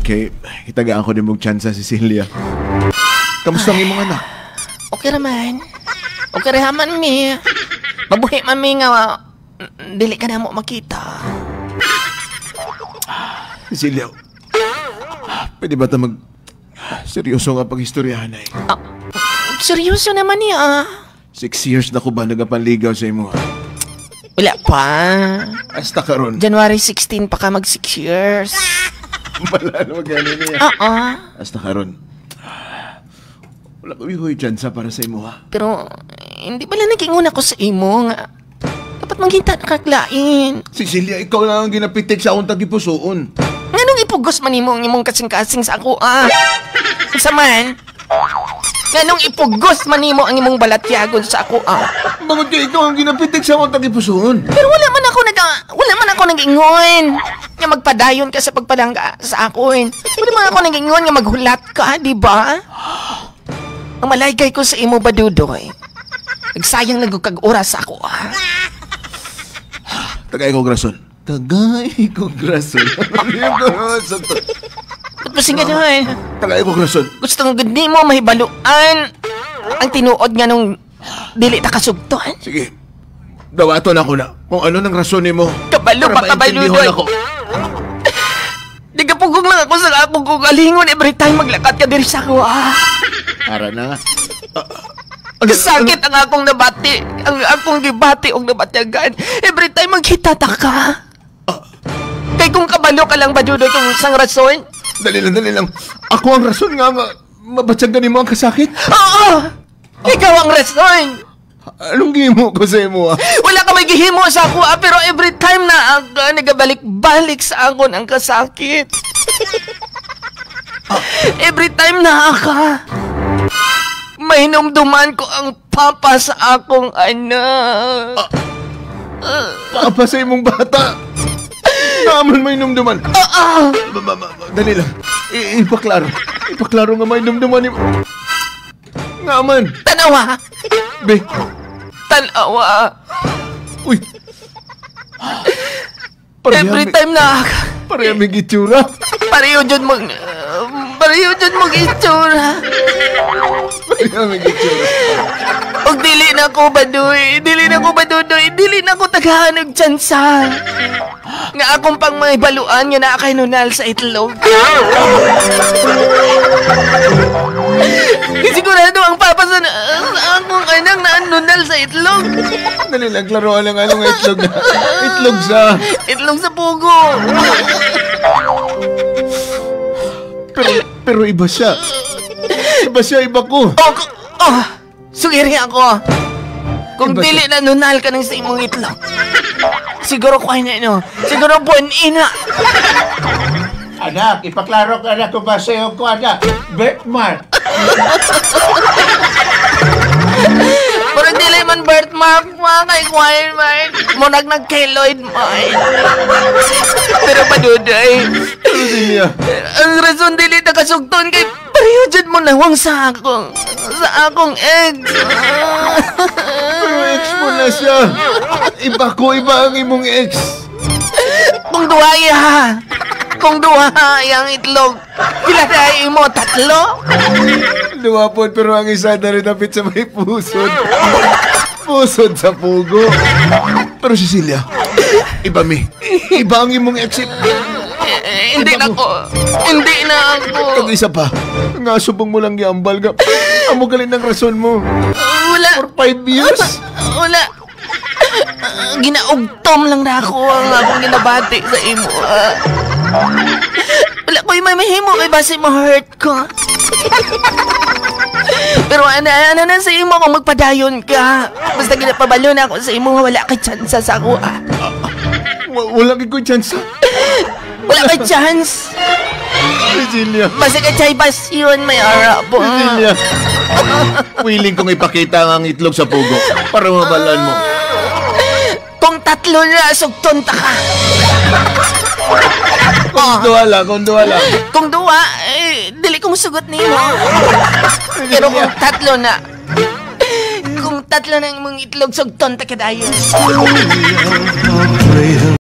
kay itagaan ko din mong tsansa si Celia. Kamusta ang imong anak? Okay raman. Okay raman mi. Mabuhi man mi nga dili ka na mo makita. Celia, pwede ba ta seryoso nga pag-istoryahan ay? Seryoso naman niya. 6 years na ko ba nagapanligaw sa imo? Wala pa. Hasta karon. January 16 pa ka mag 6 years. Wala na magaling niya. Hasta karon. Wala ko yung tsansa para sa imo ha. Pero hindi pala nag-ingon ako sa imo nga. Dapat manghita na kaklain. Cecilia, ikaw lang ang ginapitik sa akong tagipusoon. Nganong ipugos man imong kasing-kasing sa ako Saman? Nganong ipugos man imo ang imong balatyagon sa ako Bakit kayo ikaw ang ginapitik sa akong tagipusoon? Pero wala man ako nag-ingon nga magpadayon ka sa pagpalangga sa akin. Wala man ako nag-ingon nga maghulat ka, di ba? Ang malaygay ko sa imo, Badudoy. Nagsayang nagukag oras sa ako Tagay ko grason. Tagay ko grason. Ba't masing gano'n? Tagay ko grason. Gusto nga gandi mo mahibaluan ang tinuod nga nung dili ta kasugtuan. Sige. Dawaton ako na kung ano nang rason mo. Kabalo pa ka, Badudoy. Di ka pugong lang ako sa akong kugalingon every time maglakad ka diri sa ako Ara na. Sakit ang akong nabati. Ang akong gibati og nabatyagan. Every time magkita ta ka. Kay kung kabalo ka lang, Badudoy, kung isang rason. Dali lang. Ako ang rason nga mabatyagan mo ang kasakit. Oo! Ikaw ang rason. Anong gihimo ko sa imo Wala ka may gihimo sa ako pero every time na nagabalik-balik sa akon ang kasakit. Every time na may hinumduman ko ang papa sa akong anak. Papa sa imong bata. Naman may hinumduman. Dali lang. Ipaklaro nga may hinumduman. Naman. Tanawa. Be. Tanawa. Uy. Every time na pareha may gitsura. Pareho dyan mong itsura. Pareha may gitsura. Og dili na ko, Baduy. Dili na ko tagahanag tsansa. Nga akong pang may baluan nga na kay nunal sa itlog. Sigurado ang papa sa akong anak na nunal sa itlog. Dali lang, klaroan lang anong itlog na. Itlog sa pugo. Pero iba siya. Iba ko. Sugiri ako. Kung dili na nunal ka ng sa imong itlog. Siguro ko na siguro buwan ina. Anak, ipaklaro ka na kung ba sa'yo ko, anak. Birthmark. Pero dili man birthmark mo kay Choir man. Munag nag-keloid man. Pero Badudoy. Ang rason dili na kasugton kay pareho dyan mo nawang sa akong ex. Pero ex mo na siya. Iba ang imong ex. Kung duha yung itlog, pila tayo mo, 3? Luwapon pero ang isa na rin napit sa may pusod. Pusod sa pugo. Pero Cecilia, iba ang imong ex. Hindi na ako. Tag-isa pa. Nga subong mo lang giambal ka. Amo galing ng rason mo. Wala. For 5 years? Wala. Ginaugtom lang na ako ang akong ginabati sa imo. Wala ko yung may mahimo kay base mo hurt ko. Pero ano na sa imo kung magpadayon ka. Basta ginapabalo na ako sa imo wala kay tsansa sa ako Wala kay tsansa? Wala kay chance. Cecilia. Basta kay chay basyon may arap. Cecilia. Willing kong ipakita ang itlog sa pugo para mabalaan mo. Kung 3 na sugton ta ka. Kung duwa lang. Kung duwa, dili kong sugot niyo. Pero kung 3 na. Kung 3 na yung mong itlog sugton ta kadayon.